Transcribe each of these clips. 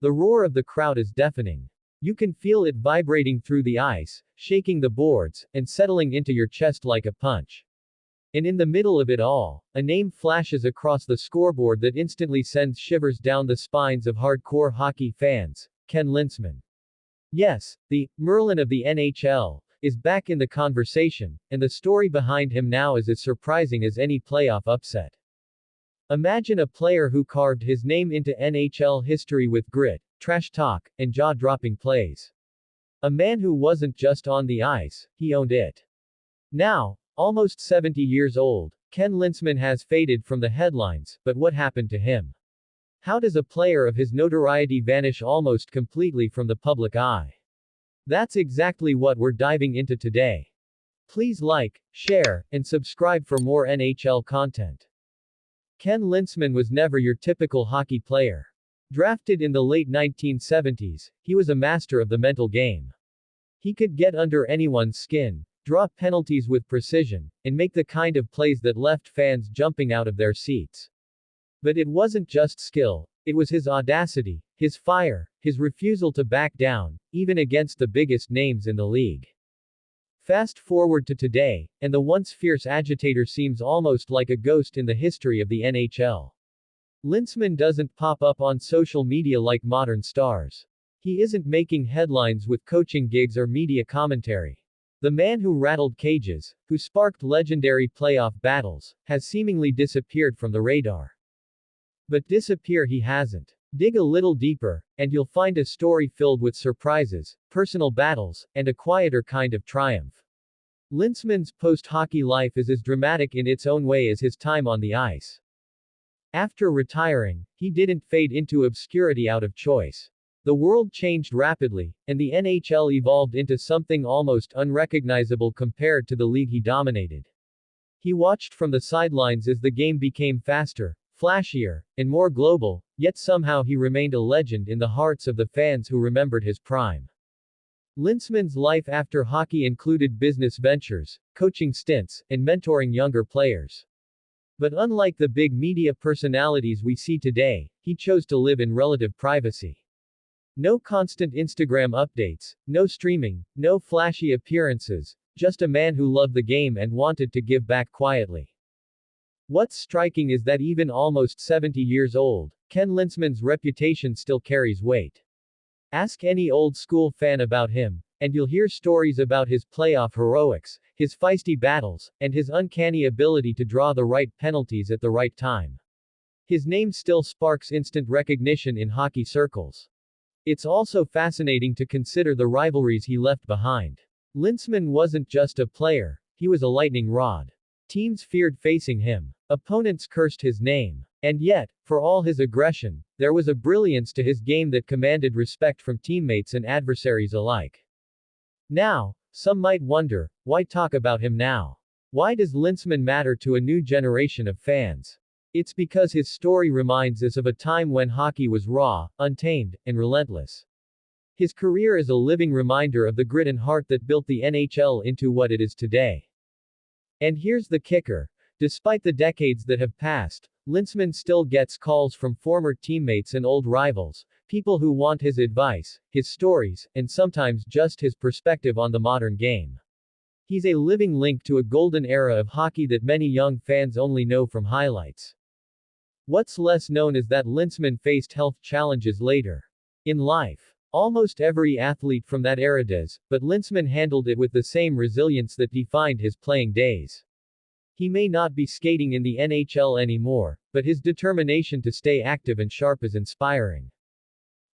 The roar of the crowd is deafening. You can feel it vibrating through the ice, shaking the boards, and settling into your chest like a punch. And in the middle of it all, a name flashes across the scoreboard that instantly sends shivers down the spines of hardcore hockey fans: Ken Linseman. Yes, the Merlin of the NHL is back in the conversation, and the story behind him now is as surprising as any playoff upset. Imagine a player who carved his name into NHL history with grit, trash talk, and jaw-dropping plays. A man who wasn't just on the ice, he owned it. Now, almost 70 years old, Ken Linseman has faded from the headlines, but what happened to him? How does a player of his notoriety vanish almost completely from the public eye? That's exactly what we're diving into today. Please like, share, and subscribe for more NHL content. Ken Linseman was never your typical hockey player. Drafted in the late 1970s, he was a master of the mental game. He could get under anyone's skin, draw penalties with precision, and make the kind of plays that left fans jumping out of their seats. But it wasn't just skill, it was his audacity, his fire, his refusal to back down, even against the biggest names in the league. Fast forward to today, and the once fierce agitator seems almost like a ghost in the history of the NHL. Linseman doesn't pop up on social media like modern stars. He isn't making headlines with coaching gigs or media commentary. The man who rattled cages, who sparked legendary playoff battles, has seemingly disappeared from the radar. But disappear he hasn't. Dig a little deeper, and you'll find a story filled with surprises, personal battles, and a quieter kind of triumph. Linseman's post-hockey life is as dramatic in its own way as his time on the ice. After retiring, he didn't fade into obscurity out of choice. The world changed rapidly, and the NHL evolved into something almost unrecognizable compared to the league he dominated. He watched from the sidelines as the game became faster, flashier, and more global, yet somehow he remained a legend in the hearts of the fans who remembered his prime. Linseman's life after hockey included business ventures, coaching stints, and mentoring younger players. But unlike the big media personalities we see today, he chose to live in relative privacy. No constant Instagram updates, no streaming, no flashy appearances, just a man who loved the game and wanted to give back quietly. What's striking is that even almost 70 years old, Ken Linseman's reputation still carries weight. Ask any old-school fan about him, and you'll hear stories about his playoff heroics, his feisty battles, and his uncanny ability to draw the right penalties at the right time. His name still sparks instant recognition in hockey circles. It's also fascinating to consider the rivalries he left behind. Linseman wasn't just a player, he was a lightning rod. Teams feared facing him. Opponents cursed his name. And yet, for all his aggression, there was a brilliance to his game that commanded respect from teammates and adversaries alike. Now, some might wonder, why talk about him now? Why does Linseman matter to a new generation of fans? It's because his story reminds us of a time when hockey was raw, untamed, and relentless. His career is a living reminder of the grit and heart that built the NHL into what it is today. And here's the kicker. Despite the decades that have passed, Linseman still gets calls from former teammates and old rivals, people who want his advice, his stories, and sometimes just his perspective on the modern game. He's a living link to a golden era of hockey that many young fans only know from highlights. What's less known is that Linseman faced health challenges later in life. Almost every athlete from that era does, but Linseman handled it with the same resilience that defined his playing days. He may not be skating in the NHL anymore, but his determination to stay active and sharp is inspiring.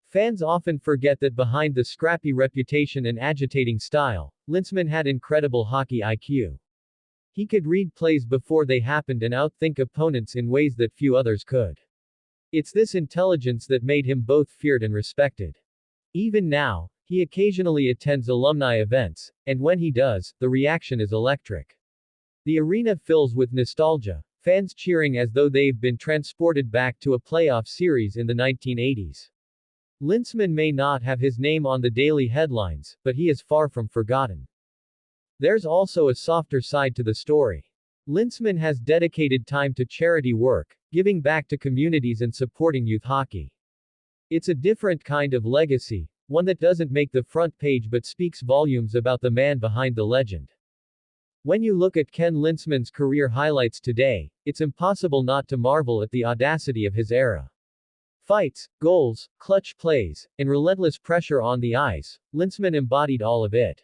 Fans often forget that behind the scrappy reputation and agitating style, Linseman had incredible hockey IQ. He could read plays before they happened and outthink opponents in ways that few others could. It's this intelligence that made him both feared and respected. Even now, he occasionally attends alumni events, and when he does, the reaction is electric. The arena fills with nostalgia, fans cheering as though they've been transported back to a playoff series in the 1980s. Linseman may not have his name on the daily headlines, but he is far from forgotten. There's also a softer side to the story. Linseman has dedicated time to charity work, giving back to communities and supporting youth hockey. It's a different kind of legacy, one that doesn't make the front page but speaks volumes about the man behind the legend. When you look at Ken Linseman's career highlights today, it's impossible not to marvel at the audacity of his era. Fights, goals, clutch plays, and relentless pressure on the ice, Linseman embodied all of it.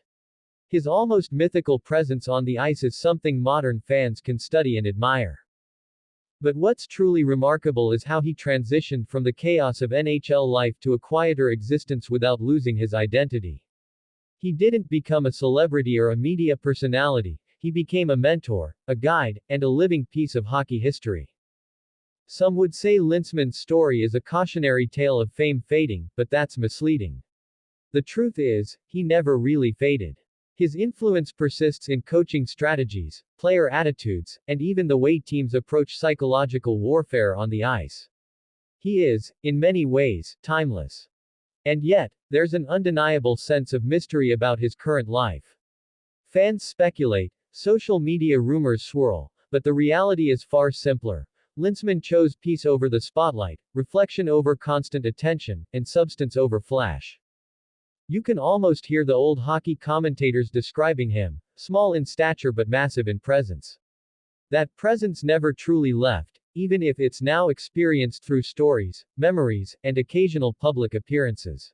His almost mythical presence on the ice is something modern fans can study and admire. But what's truly remarkable is how he transitioned from the chaos of NHL life to a quieter existence without losing his identity. He didn't become a celebrity or a media personality, he became a mentor, a guide, and a living piece of hockey history. Some would say Linseman's story is a cautionary tale of fame fading, but that's misleading. The truth is, he never really faded. His influence persists in coaching strategies, player attitudes, and even the way teams approach psychological warfare on the ice. He is, in many ways, timeless. And yet, there's an undeniable sense of mystery about his current life. Fans speculate, social media rumors swirl, but the reality is far simpler. Linseman chose peace over the spotlight, reflection over constant attention, and substance over flash. You can almost hear the old hockey commentators describing him, small in stature but massive in presence. That presence never truly left, even if it's now experienced through stories, memories, and occasional public appearances.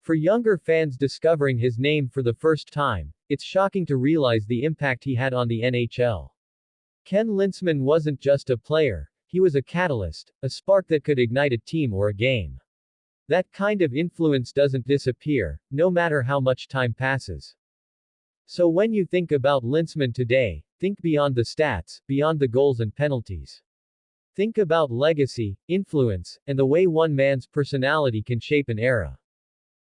For younger fans discovering his name for the first time, it's shocking to realize the impact he had on the NHL. Ken Linseman wasn't just a player, he was a catalyst, a spark that could ignite a team or a game. That kind of influence doesn't disappear, no matter how much time passes. So when you think about Linseman today, think beyond the stats, beyond the goals and penalties. Think about legacy, influence, and the way one man's personality can shape an era.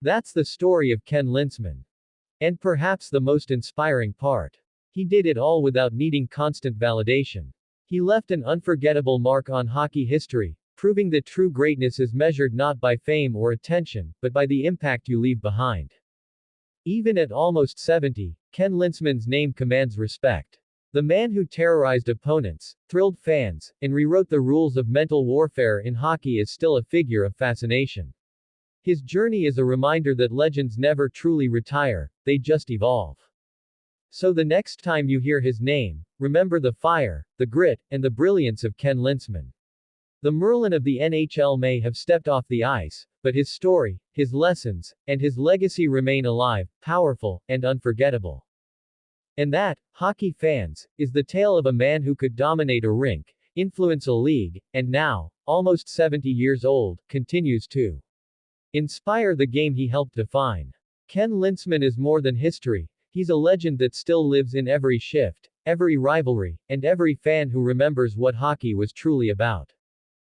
That's the story of Ken Linseman. And perhaps the most inspiring part. He did it all without needing constant validation. He left an unforgettable mark on hockey history, proving that true greatness is measured not by fame or attention, but by the impact you leave behind. Even at almost 70, Ken Linseman's name commands respect. The man who terrorized opponents, thrilled fans, and rewrote the rules of mental warfare in hockey is still a figure of fascination. His journey is a reminder that legends never truly retire, they just evolve. So the next time you hear his name, remember the fire, the grit, and the brilliance of Ken Linseman. The Merlin of the NHL may have stepped off the ice, but his story, his lessons, and his legacy remain alive, powerful, and unforgettable. And that, hockey fans, is the tale of a man who could dominate a rink, influence a league, and now, almost 70 years old, continues to inspire the game he helped define. Ken Linseman is more than history. He's a legend that still lives in every shift, every rivalry, and every fan who remembers what hockey was truly about.